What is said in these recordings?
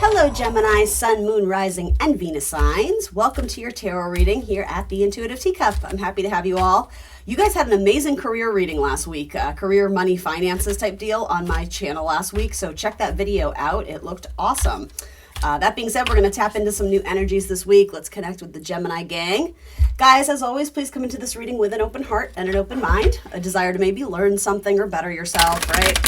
Hello, Gemini, Sun, Moon, Rising, and Venus signs. Welcome to your tarot reading here at the Intuitive Teacup. I'm happy to have you all. You guys had an amazing career reading last week, career, money, finances type deal on my channel last week, so check that video out. It looked awesome. That being said, we're going to tap into some new energies this week. Let's connect with the Gemini gang. Guys, as always, please come into this reading with an open heart and an open mind, a desire to maybe learn something or better yourself, right?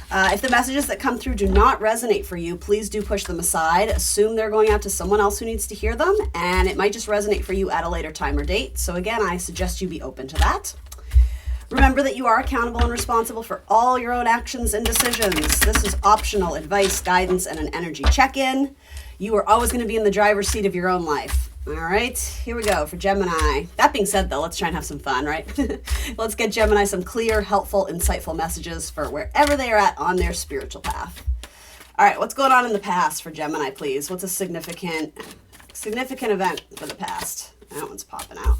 If the messages that come through do not resonate for you, please do push them aside. Assume they're going out to someone else who needs to hear them, and it might just resonate for you at a later time or date. So again, I suggest you be open to that. Remember that you are accountable and responsible for all your own actions and decisions. This is optional advice, guidance, and an energy check-in. You are always going to be in the driver's seat of your own life. All right, here we go for Gemini. That being said, though, let's try and have some fun, right? Let's get Gemini some clear, helpful, insightful messages for wherever they are at on their spiritual path. All right, what's going on in the past for Gemini, please? What's a significant event for the past? That one's popping out.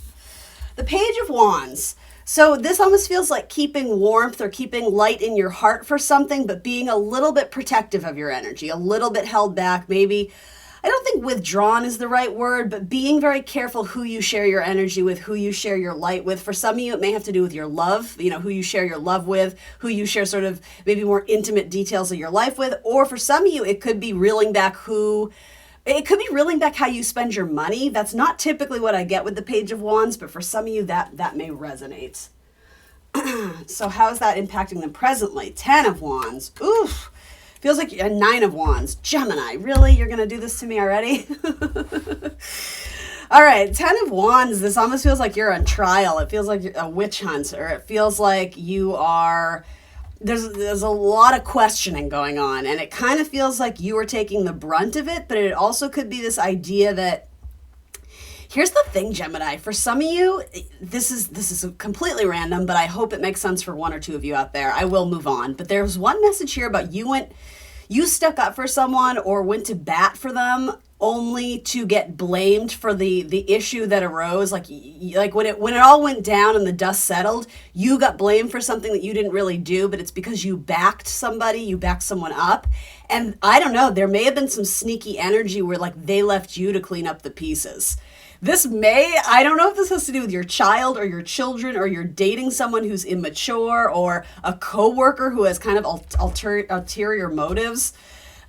The Page of Wands. So this almost feels like keeping warmth or keeping light in your heart for something, but being a little bit protective of your energy, a little bit held back, maybe. I don't think withdrawn is the right word, but being very careful who you share your energy with, who you share your light with. For some of you, it may have to do with your love, who you share your love with, who you share sort of maybe more intimate details of your life with. Or for some of you, it could be reeling back how you spend your money. That's not typically what I get with the Page of Wands, but for some of you, that may resonate. So how is that impacting them presently? 10 of Wands. Oof. Feels like a 9 of Wands. Gemini, really? You're going to do this to me already? All right, 10 of Wands. This almost feels like you're on trial. It feels like a witch hunt, or it feels like you are... There's a lot of questioning going on, and it kind of feels like you are taking the brunt of it, but it also could be this idea that... Here's the thing, Gemini. For some of you, this is completely random, but I hope it makes sense for one or two of you out there. I will move on. But there's one message here about you stuck up for someone or went to bat for them only to get blamed for the issue that arose. Like when it all went down and the dust settled, you got blamed for something that you didn't really do, but it's because you backed somebody, you backed someone up. And I don't know, there may have been some sneaky energy where like they left you to clean up the pieces. I don't know if this has to do with your child or your children, or you're dating someone who's immature, or a coworker who has kind of ulterior motives.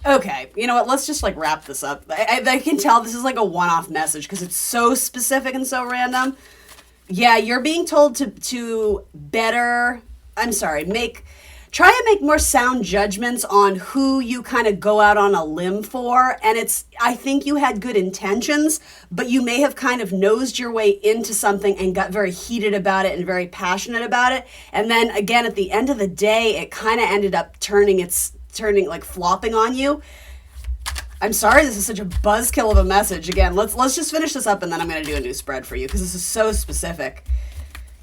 Okay, you know what? Let's just like wrap this up. I can tell this is like a one-off message because it's so specific and so random. Yeah, you're being told to try and make more sound judgments on who you kind of go out on a limb for. And I think you had good intentions, but you may have kind of nosed your way into something and got very heated about it and very passionate about it. And then again, at the end of the day, it kind of ended up turning like flopping on you. I'm sorry, this is such a buzzkill of a message. Again, let's just finish this up and then I'm going to do a new spread for you because this is so specific.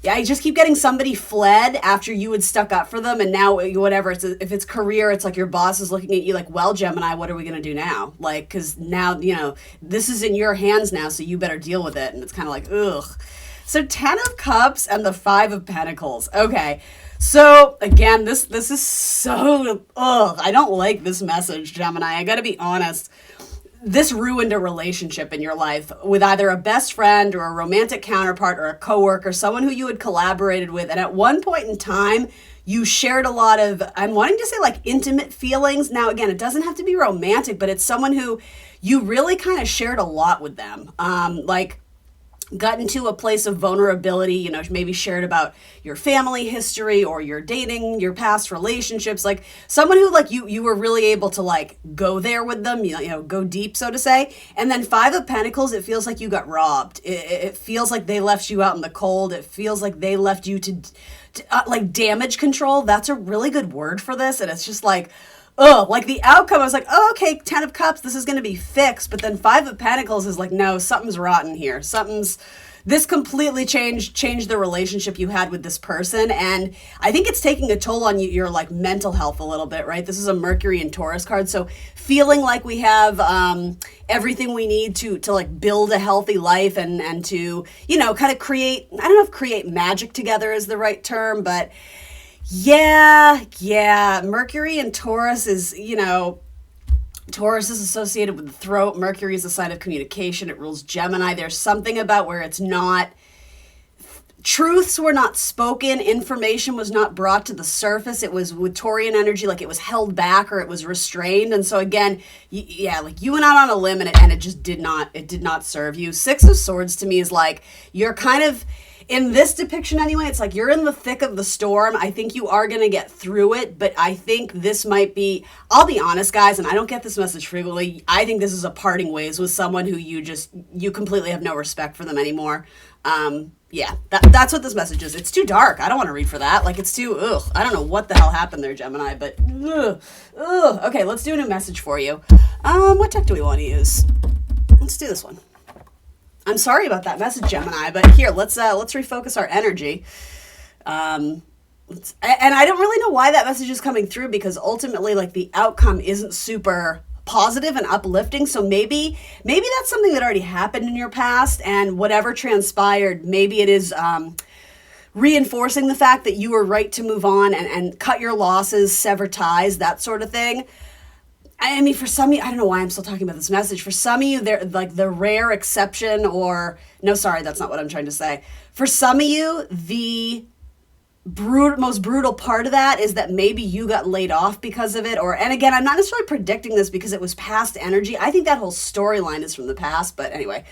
Yeah, I just keep getting somebody fled after you had stuck up for them, and now whatever, if it's career, it's like your boss is looking at you like, well, Gemini, what are we going to do now? Like, because now, this is in your hands now, so you better deal with it. And it's kind of like, ugh. So 10 of Cups and the 5 of Pentacles. Okay, so again, this is so, I don't like this message, Gemini. I got to be honest. This ruined a relationship in your life with either a best friend or a romantic counterpart or a coworker, someone who you had collaborated with. And at one point in time, you shared a lot of, I'm wanting to say like intimate feelings. Now, again, it doesn't have to be romantic, but it's someone who you really kind of shared a lot with them. Got into a place of vulnerability, maybe shared about your family history or your dating, your past relationships, like someone who like you were really able to like go there with them, go deep, so to say. And then 5 of Pentacles, it feels like you got robbed. It feels like they left you out in the cold. It feels like they left you to like damage control. That's a really good word for this. And it's just like, like the outcome, I was like, oh, okay, 10 of Cups, this is going to be fixed. But then 5 of Pentacles is like, no, something's rotten here. This completely changed the relationship you had with this person. And I think it's taking a toll on your like mental health a little bit, right? This is a Mercury and Taurus card. So feeling like we have everything we need to like build a healthy life and to, kind of create, I don't know if create magic together is the right term, but yeah. Mercury and Taurus is, Taurus is associated with the throat. Mercury is a sign of communication. It rules Gemini. There's something about where it's not, truths were not spoken, information was not brought to the surface. It was with Taurian energy, like it was held back or it was restrained. And so again, yeah, like you went out on a limb and it just did not serve you. Six of Swords to me is like, you're kind of, in this depiction anyway, it's like you're in the thick of the storm. I think you are going to get through it, but I think this might be, I'll be honest, guys, and I don't get this message frequently. I think this is a parting ways with someone who you completely have no respect for them anymore. Yeah, that's what this message is. It's too dark. I don't want to read for that. Like, it's too, I don't know what the hell happened there, Gemini, but, Okay, let's do a new message for you. What deck do we want to use? Let's do this one. I'm sorry about that message, Gemini, but here, let's refocus our energy. And I don't really know why that message is coming through, because ultimately, like, the outcome isn't super positive and uplifting. So maybe that's something that already happened in your past, and whatever transpired, maybe it is reinforcing the fact that you were right to move on and cut your losses, sever ties, that sort of thing. I mean, for some of you, I don't know why I'm still talking about this message. For some of you, they're like the rare exception, or no, sorry, that's not what I'm trying to say. For some of you, the most brutal part of that is that maybe you got laid off because of it. And again, I'm not necessarily predicting this because it was past energy. I think that whole storyline is from the past. But anyway,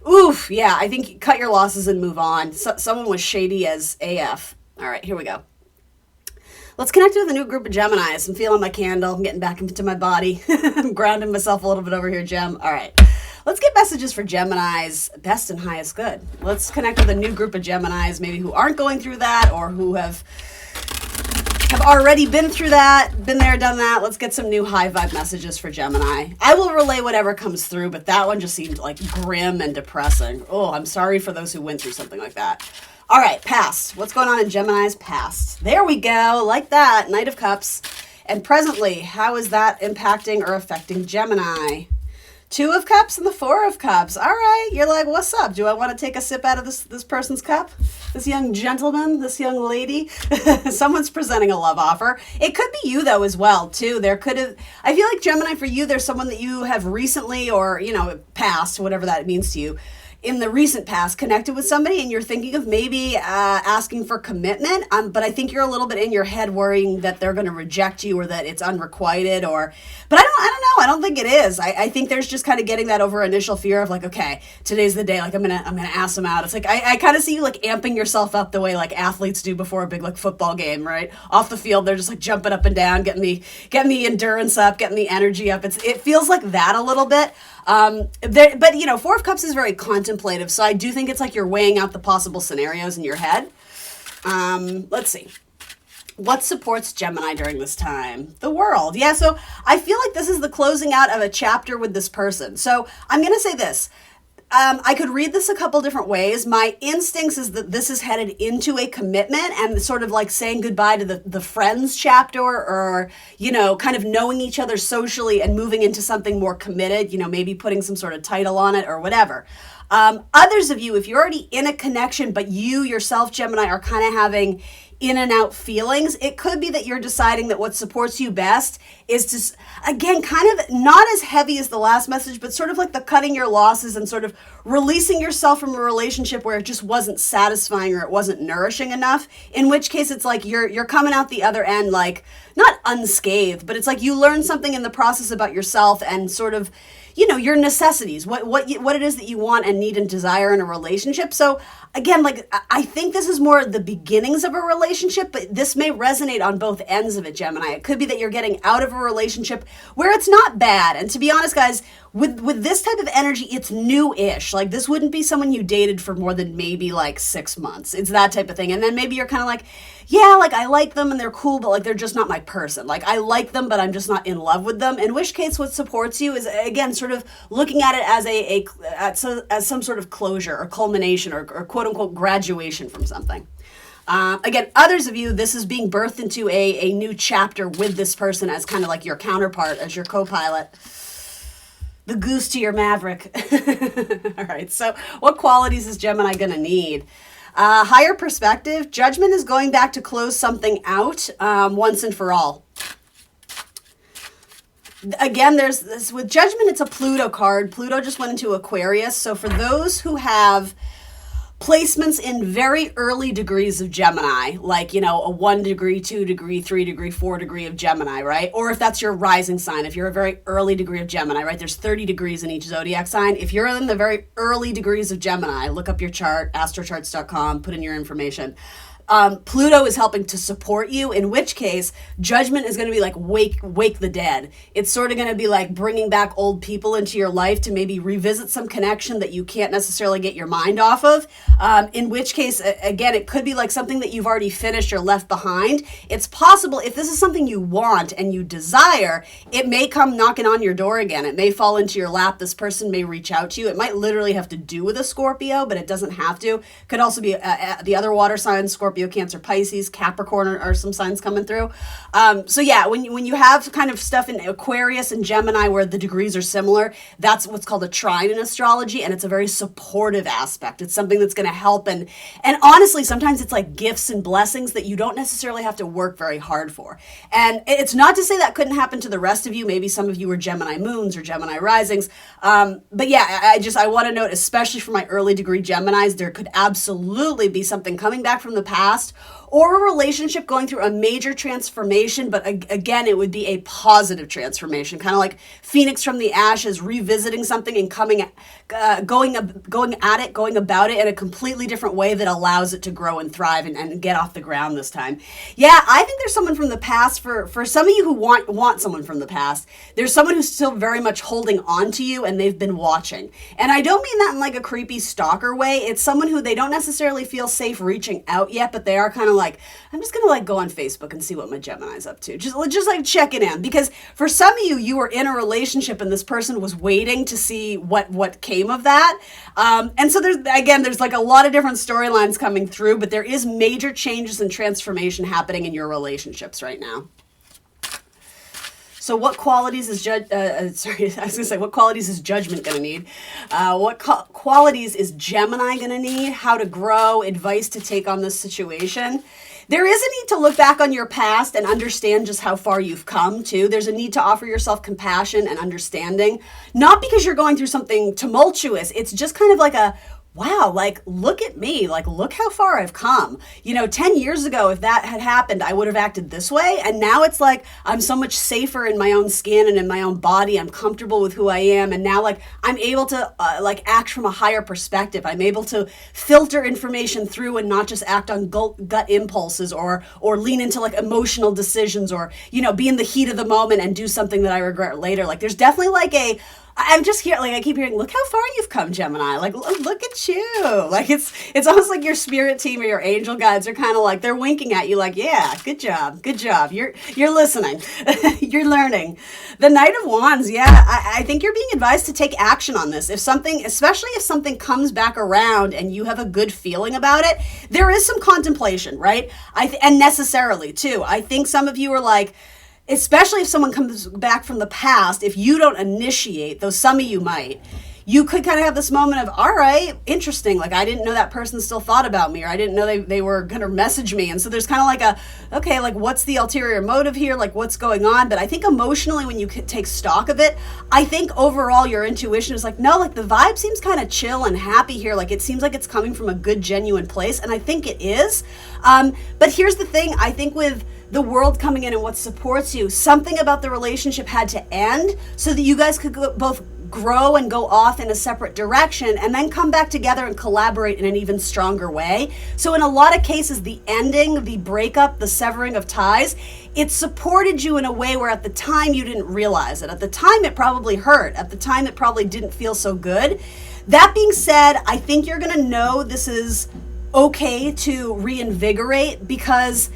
oof, yeah, I think cut your losses and move on. Someone was shady as AF. All right, here we go. Let's connect with a new group of Geminis. I'm feeling my candle. I'm getting back into my body. I'm grounding myself a little bit over here, Gem. All right. Let's get messages for Gemini's best and highest good. Let's connect with a new group of Geminis, maybe who aren't going through that, or who have already been through that, been there, done that. Let's get some new high vibe messages for Gemini. I will relay whatever comes through, but that one just seemed like grim and depressing. Oh, I'm sorry for those who went through something like that. All right, past. What's going on in Gemini's past? There we go, like that, Knight of Cups. And presently, how is that impacting or affecting Gemini? Two of Cups and the Four of Cups. All right, you're like, what's up? Do I want to take a sip out of this person's cup? This young gentleman, this young lady? Someone's presenting a love offer. It could be you, though, as well, too. There could have, I feel like, Gemini, for you, there's someone that you have recently, or, past, whatever that means to you, in the recent past, connected with somebody, and you're thinking of maybe asking for commitment, but I think you're a little bit in your head worrying that they're going to reject you, or that it's unrequited, but I don't know. I don't think it is. I think there's just kind of getting that over initial fear of like, okay, today's the day. Like I'm gonna ask them out. It's like I kind of see you like amping yourself up the way like athletes do before a big like football game, right? Off the field, they're just like jumping up and down, getting the endurance up, getting the energy up. It feels like that a little bit. But Four of Cups is very contemplative, so I do think it's like you're weighing out the possible scenarios in your head. Let's see. What supports Gemini during this time? The World. Yeah, so I feel like this is the closing out of a chapter with this person. So I'm going to say this. I could read this a couple different ways. My instincts is that this is headed into a commitment and sort of like saying goodbye to the friends chapter, or, kind of knowing each other socially and moving into something more committed, maybe putting some sort of title on it or whatever. Others of you, if you're already in a connection, but you yourself, Gemini, are kind of having in and out feelings, it could be that you're deciding that what supports you best is to, again, kind of not as heavy as the last message, but sort of like the cutting your losses and sort of releasing yourself from a relationship where it just wasn't satisfying or it wasn't nourishing enough, in which case it's like you're coming out the other end like not unscathed, but it's like you learn something in the process about yourself and sort of your necessities, what it is that you want and need and desire in a relationship. So again, like I think this is more the beginnings of a relationship, but this may resonate on both ends of it, Gemini. It could be that you're getting out of a relationship where it's not bad. And to be honest, guys, with this type of energy, it's new-ish. Like this wouldn't be someone you dated for more than maybe like 6 months. It's that type of thing. And then maybe you're kind of like, yeah, like I like them and they're cool, but like they're just not my person. Like I like them, but I'm just not in love with them. In which case, what supports you is again sort of looking at it as as some sort of closure or culmination or quote unquote graduation from something. Again, others of you, this is being birthed into a new chapter with this person as kind of like your counterpart, as your co-pilot. The goose to your maverick. All right, so what qualities is Gemini going to need? Higher perspective. Judgment is going back to close something out once and for all. Again, there's this with Judgment, it's a Pluto card. Pluto just went into Aquarius. So for those who have placements in very early degrees of Gemini, like, a 1 degree, 2 degree, 3 degree, 4 degree of Gemini, right? Or if that's your rising sign, if you're a very early degree of Gemini, right? There's 30 degrees in each zodiac sign. If you're in the very early degrees of Gemini, look up your chart, astrocharts.com, put in your information. Pluto is helping to support you, in which case Judgment is going to be like wake the dead. It's sort of going to be like bringing back old people into your life to maybe revisit some connection that you can't necessarily get your mind off of. In which case, again, it could be like something that you've already finished or left behind. It's possible, if this is something you want and you desire, it may come knocking on your door again. It may fall into your lap. This person may reach out to you. It might literally have to do with a Scorpio, but it doesn't have to. Could also be the other water signs, Scorpio, Cancer, Pisces, Capricorn are some signs coming through. So yeah, when you have kind of stuff in Aquarius and Gemini where the degrees are similar, that's what's called a trine in astrology, and it's a very supportive aspect. It's something that's going to help, and honestly, sometimes it's like gifts and blessings that you don't necessarily have to work very hard for. And it's not to say that couldn't happen to the rest of you. Maybe some of you were Gemini moons or Gemini risings. But yeah, I want to note, especially for my early degree Geminis, there could absolutely be something coming back from the past, or a relationship going through a major transformation, but again, it would be a positive transformation, kind of like Phoenix from the ashes, revisiting something and going about it in a completely different way that allows it to grow and thrive and get off the ground this time. Yeah, I think there's someone from the past. For some of you who want someone from the past, there's someone who's still very much holding on to you, and they've been watching. And I don't mean that in like a creepy stalker way. It's someone who they don't necessarily feel safe reaching out yet, but they are kind of like, I'm just gonna like go on Facebook and see what my Gemini's up to. Just like checking in, because for some of you were in a relationship and this person was waiting to see what came of that. And so there's like a lot of different storylines coming through, but there is major changes and transformation happening in your relationships right now. So what qualities is what qualities is Judgment going to need? What qualities is Gemini going to need? How to grow, advice to take on this situation. There is a need to look back on your past and understand just how far you've come too. There's a need to offer yourself compassion and understanding, not because you're going through something tumultuous. It's just kind of like a, wow, like, look at me, like, look how far I've come. 10 years ago, if that had happened, I would have acted this way. And now it's like, I'm so much safer in my own skin and in my own body. I'm comfortable with who I am. And now, like, I'm able to, act from a higher perspective. I'm able to filter information through and not just act on gut impulses or lean into, like, emotional decisions or, be in the heat of the moment and do something that I regret later. Like, there's definitely, like, I'm just here, like, I keep hearing, look how far you've come, Gemini. Like, look at you. Like, it's almost like your spirit team or your angel guides are kind of like, they're winking at you like, yeah, good job. You're listening. You're learning. The Knight of Wands, yeah, I think you're being advised to take action on this. Especially if something comes back around and you have a good feeling about it, there is some contemplation, right? And necessarily, too. I think some of you are like, especially if someone comes back from the past, if you don't initiate, though some of you might, you could kind of have this moment of, all right, interesting. Like, I didn't know that person still thought about me, or I didn't know they were going to message me. And so there's kind of like okay, like, what's the ulterior motive here? Like, what's going on? But I think emotionally, when you take stock of it, I think overall your intuition is like, no, like, the vibe seems kind of chill and happy here. Like, it seems like it's coming from a good, genuine place. And I think it is. But here's the thing. I think with the world coming in and what supports you, something about the relationship had to end so that you guys could both grow and go off in a separate direction and then come back together and collaborate in an even stronger way. So in a lot of cases, the ending, the breakup, the severing of ties, it supported you in a way where at the time you didn't realize it. At the time it probably hurt. At the time it probably didn't feel so good. That being said, I think you're going to know this is okay to reinvigorate, because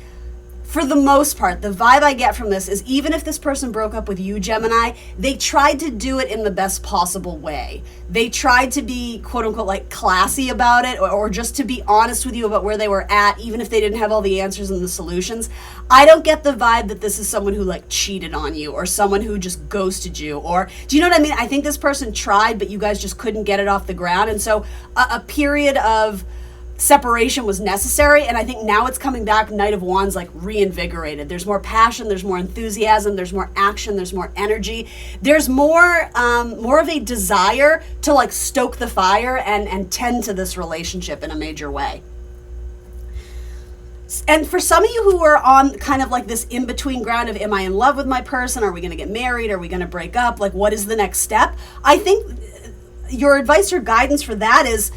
for the most part, the vibe I get from this is even if this person broke up with you, Gemini, they tried to do it in the best possible way. They tried to be, quote unquote, like, classy about it, or just to be honest with you about where they were at, even if they didn't have all the answers and the solutions. I don't get the vibe that this is someone who, like, cheated on you or someone who just ghosted you, or, do you know what I mean? I think this person tried, but you guys just couldn't get it off the ground. And so a period of separation was necessary, and I think now it's coming back, Knight of Wands, like reinvigorated. There's more passion, there's more enthusiasm, there's more action, there's more energy, there's more of a desire to like stoke the fire and tend to this relationship in a major way. And for some of you who are on kind of like this in-between ground of, am I in love with my person? Are we going to get married? Are we going to break up? Like, what is the next step? I think your advice or guidance for that is,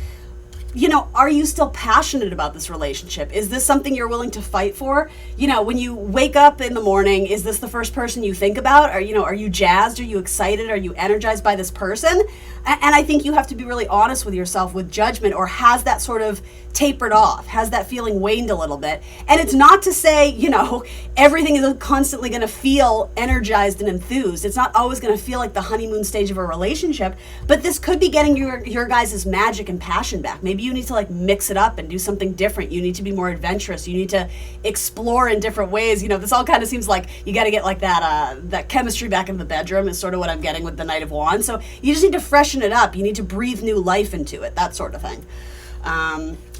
you know, are you still passionate about this relationship? Is this something you're willing to fight for? You know, when you wake up in the morning, is this the first person you think about? Are you jazzed? Are you excited? Are you energized by this person? And I think you have to be really honest with yourself with judgment, or has that sort of tapered off? Has that feeling waned a little bit? And it's not to say, you know, everything is constantly going to feel energized and enthused. It's not always going to feel like the honeymoon stage of a relationship, but this could be getting your guys' magic and passion back. Maybe you need to like mix it up and do something different. You need to be more adventurous. You need to explore in different ways. You know, this all kind of seems like you got to get like that chemistry back in the bedroom is sort of what I'm getting with the Knight of Wands. So you just need to freshen it up. You need to breathe new life into it, that sort of thing.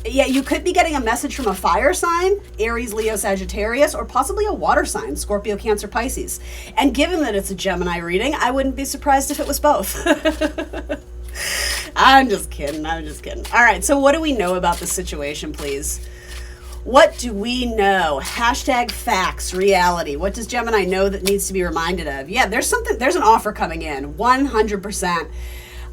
Yeah, you could be getting a message from a fire sign, Aries, Leo, Sagittarius, or possibly a water sign, Scorpio, Cancer, Pisces. And given that it's a Gemini reading, I wouldn't be surprised if it was both. I'm just kidding. All right, so what do we know about the situation, please? What do we know? Hashtag facts, reality. What does Gemini know that needs to be reminded of? Yeah, there's an offer coming in, 100%.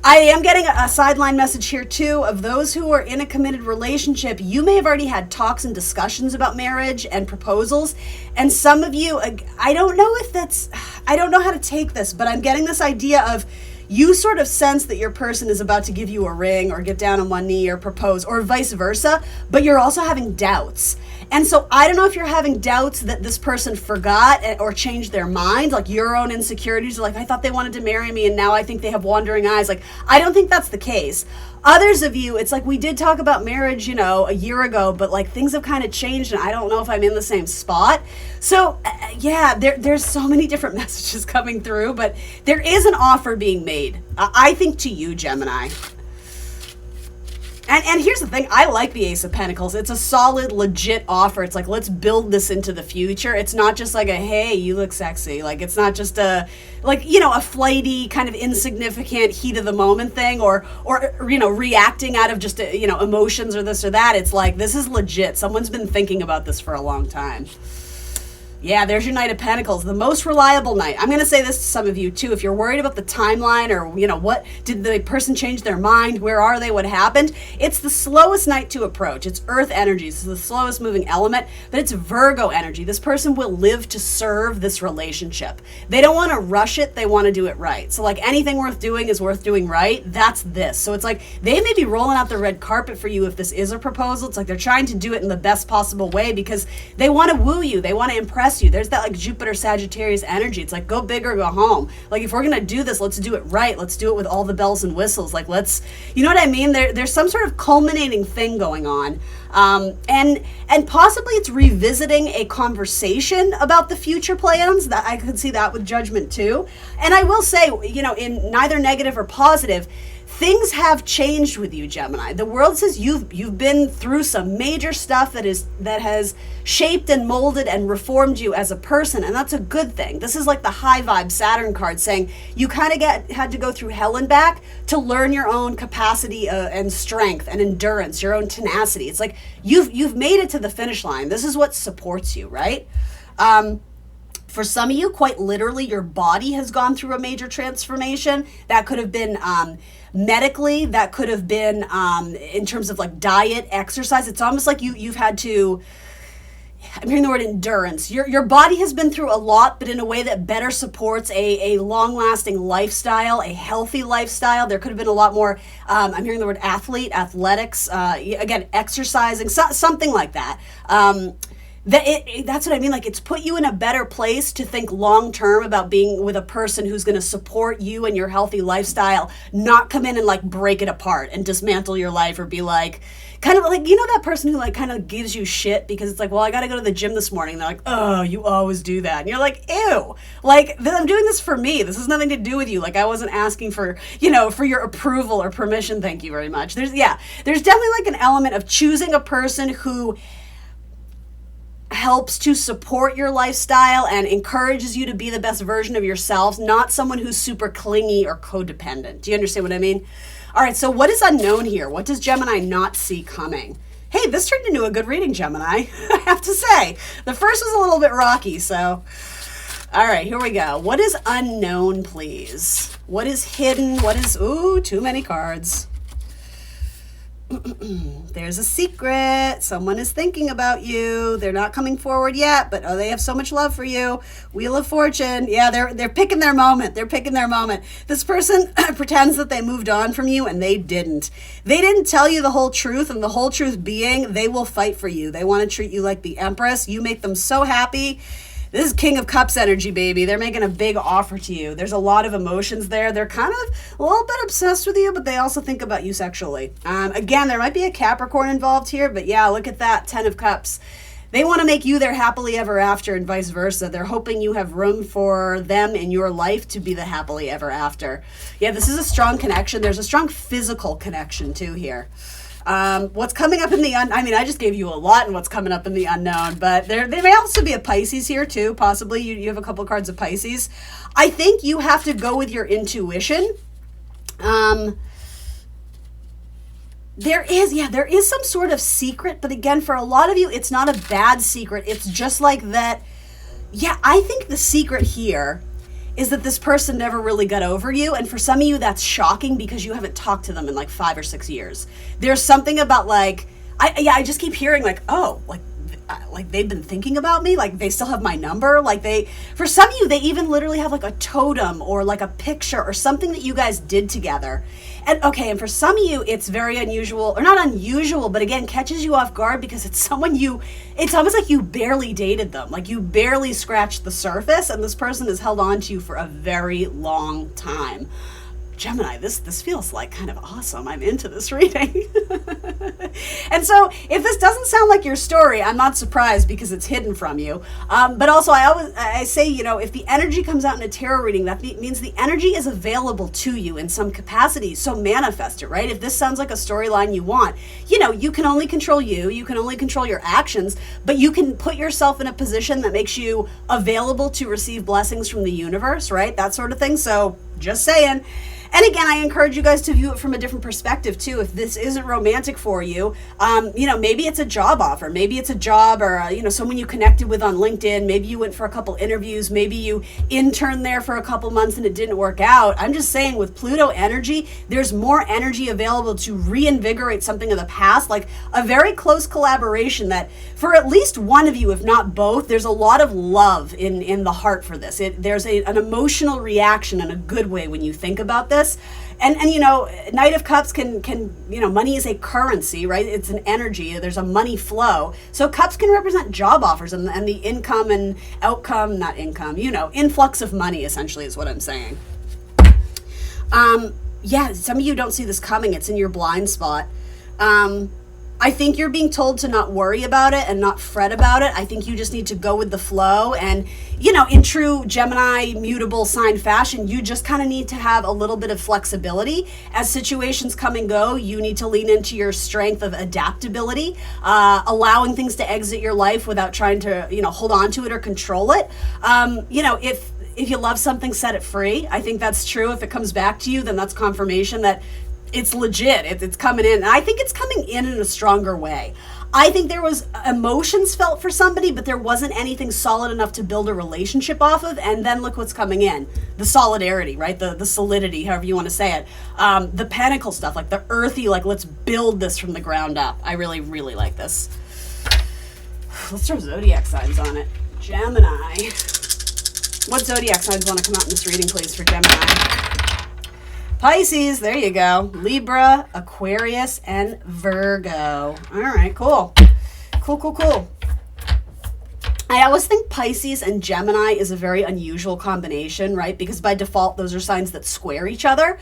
I am getting a sideline message here too of those who are in a committed relationship. You may have already had talks and discussions about marriage and proposals. And some of you, I don't know how to take this, but I'm getting this idea of you sort of sense that your person is about to give you a ring or get down on one knee or propose, or vice versa, but you're also having doubts. And so I don't know if you're having doubts that this person forgot or changed their mind, like your own insecurities are like, I thought they wanted to marry me and now I think they have wandering eyes. Like, I don't think that's the case. Others of you, it's like, we did talk about marriage, you know, a year ago, but like things have kind of changed and I don't know if I'm in the same spot. So yeah, there's so many different messages coming through, but there is an offer being made, I think, to you, Gemini. And here's the thing, I like the Ace of Pentacles. It's a solid, legit offer. It's like, let's build this into the future. It's not just like a, hey, you look sexy. Like, it's not just a flighty, kind of insignificant, heat of the moment thing, or you know, reacting out of just, emotions or this or that. It's like, this is legit. Someone's been thinking about this for a long time. Yeah, there's your Knight of Pentacles, the most reliable knight. I'm going to say this to some of you too. If you're worried about the timeline or, what did the person change their mind? Where are they? What happened? It's the slowest knight to approach. It's earth energy. It's the slowest moving element, but it's Virgo energy. This person will live to serve this relationship. They don't want to rush it. They want to do it right. So like anything worth doing is worth doing right. That's this. So it's like they may be rolling out the red carpet for you if this is a proposal. It's like they're trying to do it in the best possible way because they want to woo you. They want to impress you. There's that like Jupiter Sagittarius energy. It's like, go big or go home. Like, if we're gonna do this, let's do it right. Let's do it with all the bells and whistles. Like, let's, you know what I mean? There's some sort of culminating thing going on. And possibly it's revisiting a conversation about the future plans. That I could see that with Judgment too. And I will say, in neither negative or positive, things have changed with you, Gemini. The world says you've been through some major stuff that has shaped and molded and reformed you as a person, and that's a good thing. This is like the high vibe Saturn card saying you kind of had to go through hell and back to learn your own capacity and strength and endurance, your own tenacity. It's like you've made it to the finish line. This is what supports you, right? For some of you, quite literally, your body has gone through a major transformation. That could have been medically, that could have been in terms of like diet, exercise. It's almost like you've had to, I'm hearing the word endurance. Your body has been through a lot, but in a way that better supports a long-lasting lifestyle, a healthy lifestyle. There could have been a lot more, I'm hearing the word athletics, again, exercising, something like that. That's what I mean. Like, it's put you in a better place to think long term about being with a person who's going to support you and your healthy lifestyle, not come in and like break it apart and dismantle your life, or be like, kind of like, you know, that person who like kind of gives you shit because it's like, well, I got to go to the gym this morning. And they're like, oh, you always do that. And you're like, ew, like, I'm doing this for me. This has nothing to do with you. Like, I wasn't asking for, you know, for your approval or permission. Thank you very much. There's definitely like an element of choosing a person who helps to support your lifestyle and encourages you to be the best version of yourself, not someone who's super clingy or codependent. Do you understand what I mean? All right, so what is unknown here? What does Gemini not see coming? Hey, this turned into a good reading, Gemini, I have to say. The first was a little bit rocky, so... All right, here we go. What is unknown, please? What is hidden? What is... Ooh, too many cards. There's a secret. Someone is thinking about you. They're not coming forward yet, but oh, they have so much love for you. Wheel of Fortune. Yeah, they're picking their moment. They're picking their moment. This person pretends that they moved on from you, and they didn't. They didn't tell you the whole truth, and the whole truth being they will fight for you. They want to treat you like the Empress. You make them so happy. This is King of Cups energy, baby. They're making a big offer to you. There's a lot of emotions there. They're kind of a little bit obsessed with you, but they also think about you sexually. Again, there might be a Capricorn involved here, but yeah, look at that, 10 of Cups. They want to make you their happily ever after and vice versa. They're hoping you have room for them in your life to be the happily ever after. Yeah, this is a strong connection. There's a strong physical connection too here. What's coming up in the I mean, I just gave you a lot in what's coming up in the unknown, but there may also be a Pisces here too, possibly. You have a couple cards of Pisces. I think you have to go with your intuition. There is some sort of secret, but again, for a lot of you, it's not a bad secret. It's just like that. Yeah, I think the secret here is that this person never really got over you. And for some of you, that's shocking because you haven't talked to them in like 5 or 6 years. There's something about like, I just keep hearing like, oh, like they've been thinking about me, like they still have my number, like for some of you, they even literally have like a totem or like a picture or something that you guys did together. And okay, and for some of you, it's very unusual, or not unusual, but again, catches you off guard because it's someone it's almost like you barely dated them, like you barely scratched the surface, and this person has held on to you for a very long time. Gemini, this feels like kind of awesome. I'm into this reading. And so if this doesn't sound like your story, I'm not surprised because it's hidden from you. But also I say, you know, if the energy comes out in a tarot reading, that means the energy is available to you in some capacity. So manifest it, right? If this sounds like a storyline you want, you know, you can only control you can only control your actions, but you can put yourself in a position that makes you available to receive blessings from the universe, right? That sort of thing. So just saying. And again, I encourage you guys to view it from a different perspective too. If this isn't romantic for you, you know, maybe it's a job offer, maybe it's a job or, you know, someone you connected with on LinkedIn. Maybe you went for a couple interviews, maybe you interned there for a couple months and it didn't work out. I'm just saying with Pluto energy, there's more energy available to reinvigorate something of the past, like a very close collaboration that for at least one of you, if not both, there's a lot of love in the heart for this. There's an emotional reaction in a good way when you think about this. And you know, Knight of Cups can, you know, money is a currency, right? It's an energy. There's a money flow. So Cups can represent job offers and the income and outcome, not income, you know, influx of money essentially is what I'm saying. Yeah, some of you don't see this coming. It's in your blind spot. I think you're being told to not worry about it and not fret about it. I think you just need to go with the flow. And, you know, in true Gemini mutable sign fashion, you just kind of need to have a little bit of flexibility. As situations come and go, you need to lean into your strength of adaptability, allowing things to exit your life without trying to, you know, hold on to it or control it. You know, if you love something, set it free. I think that's true. If it comes back to you, then that's confirmation that it's legit. It's coming in. And I think it's coming in a stronger way. I think there was emotions felt for somebody, but there wasn't anything solid enough to build a relationship off of. And then look what's coming in. The solidarity, right? The solidity, however you want to say it. The pentacle stuff, like the earthy, like let's build this from the ground up. I really, really like this. Let's throw zodiac signs on it. Gemini. What zodiac signs want to come out in this reading, please, for Gemini? Pisces, there you go. Libra, Aquarius, and Virgo. All right, cool. Cool. I always think Pisces and Gemini is a very unusual combination, right? Because by default, those are signs that square each other.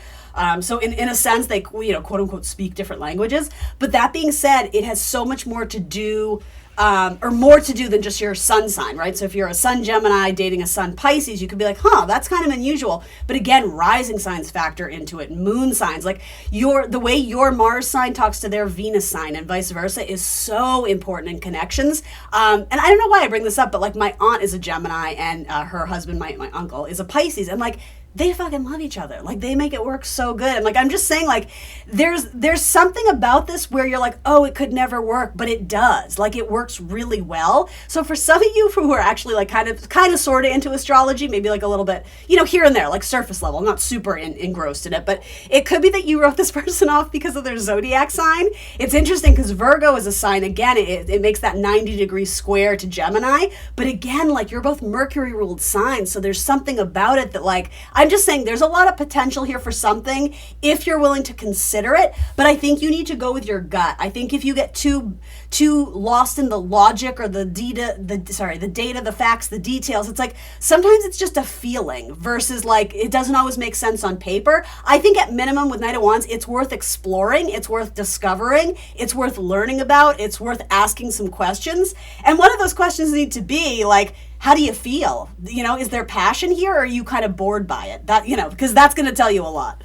So in a sense, they, quote unquote, speak different languages. But that being said, it has so much more to do, or more to do than just your sun sign, right? So if you're a sun Gemini dating a sun Pisces, you could be like, that's kind of unusual. But again, rising signs factor into it, moon signs, like the way your Mars sign talks to their Venus sign and vice versa is so important in connections. And I don't know why I bring this up, but like my aunt is a Gemini and her husband, my uncle, is a Pisces. And like, they fucking love each other. Like they make it work so good. And like, I'm just saying, like, there's something about this where you're like, oh, it could never work, but it does. Like it works really well. So for some of you who are actually like kind of sort of into astrology, maybe like a little bit, here and there, like surface level, not super engrossed in it, but it could be that you wrote this person off because of their zodiac sign. It's interesting because Virgo is a sign, again, it makes that 90-degree square to Gemini. But again, like you're both Mercury ruled signs. So there's something about it that like, I'm just saying there's a lot of potential here for something if you're willing to consider it, but I think you need to go with your gut. I think if you get too lost in the logic or the data, the facts, the details, it's like sometimes it's just a feeling versus like it doesn't always make sense on paper. I think at minimum with Knight of Wands, it's worth exploring, it's worth discovering, it's worth learning about, it's worth asking some questions. And one of those questions need to be like, how do you feel? Is there passion here or are you kind of bored by it? That, because that's going to tell you a lot.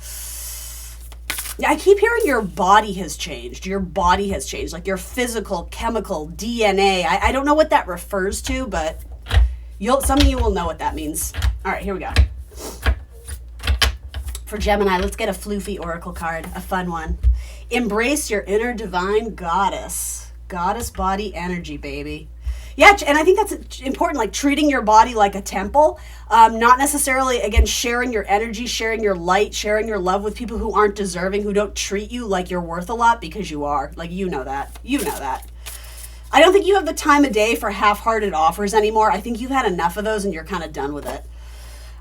Yeah, I keep hearing your body has changed. Your body has changed, like your physical, chemical, DNA. I don't know what that refers to, but some of you will know what that means. All right, here we go. For Gemini, let's get a floofy oracle card, a fun one. Embrace your inner divine goddess. Goddess body energy, baby. Yeah, and I think that's important, like treating your body like a temple, not necessarily, again, sharing your energy, sharing your light, sharing your love with people who aren't deserving, who don't treat you like you're worth a lot because you are. Like, you know that. I don't think you have the time of day for half-hearted offers anymore. I think you've had enough of those and you're kind of done with it.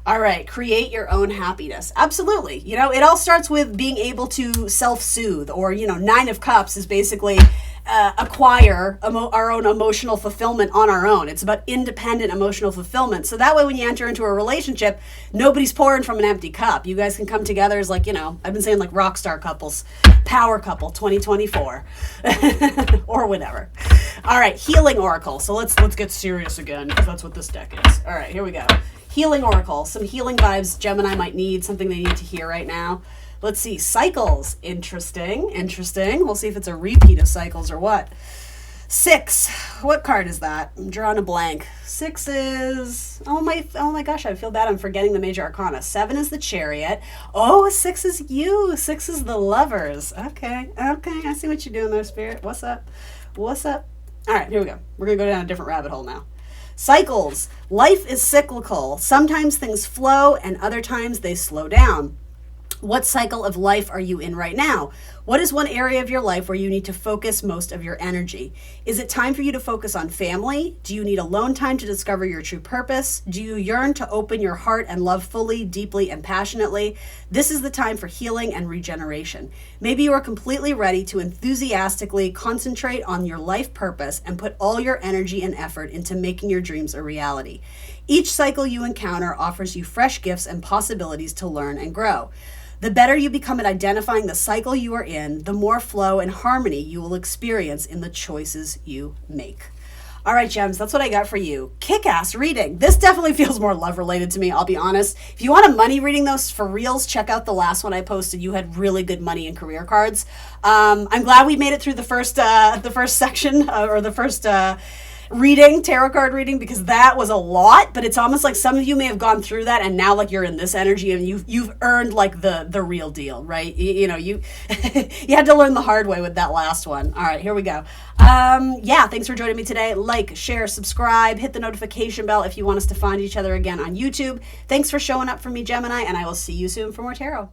All right, create your own happiness. Absolutely. It all starts with being able to self-soothe, or, 9 of Cups is basically acquire our own emotional fulfillment on our own. It's about independent emotional fulfillment. So that way when you enter into a relationship, nobody's pouring from an empty cup. You guys can come together as like, I've been saying like rock star couples, power couple 2024 or whatever. All right, healing oracle. So let's get serious again because that's what this deck is. All right, here we go. Healing oracle. Some healing vibes Gemini might need, something they need to hear right now. Let's see, cycles. Interesting. We'll see if it's a repeat of cycles or what. 6. What card is that? I'm drawing a blank. 6 is, oh my gosh, I feel bad. I'm forgetting the major arcana. 7 is the Chariot. Oh, 6 is you. 6 is the Lovers. Okay. I see what you're doing there, Spirit. What's up? All right, here we go. We're going to go down a different rabbit hole now. Cycles. Life is cyclical. Sometimes things flow and other times they slow down. What cycle of life are you in right now? What is one area of your life where you need to focus most of your energy? Is it time for you to focus on family? Do you need alone time to discover your true purpose? Do you yearn to open your heart and love fully, deeply, and passionately? This is the time for healing and regeneration. Maybe you are completely ready to enthusiastically concentrate on your life purpose and put all your energy and effort into making your dreams a reality. Each cycle you encounter offers you fresh gifts and possibilities to learn and grow. The better you become at identifying the cycle you are in, the more flow and harmony you will experience in the choices you make. All right, Gems, that's what I got for you. Kick-ass reading. This definitely feels more love-related to me, I'll be honest. If you want a money reading, though, for reals, check out the last one I posted. You had really good money and career cards. I'm glad we made it through the first section, or the first tarot card reading, because that was a lot, but it's almost like some of you may have gone through that and now like you're in this energy and you've earned like the real deal, right? You had to learn the hard way with that last one. All right, here we go. Thanks for joining me today. Like, share, subscribe, hit the notification bell if you want us to find each other again on YouTube. Thanks for showing up for me, Gemini, and I will see you soon for more tarot.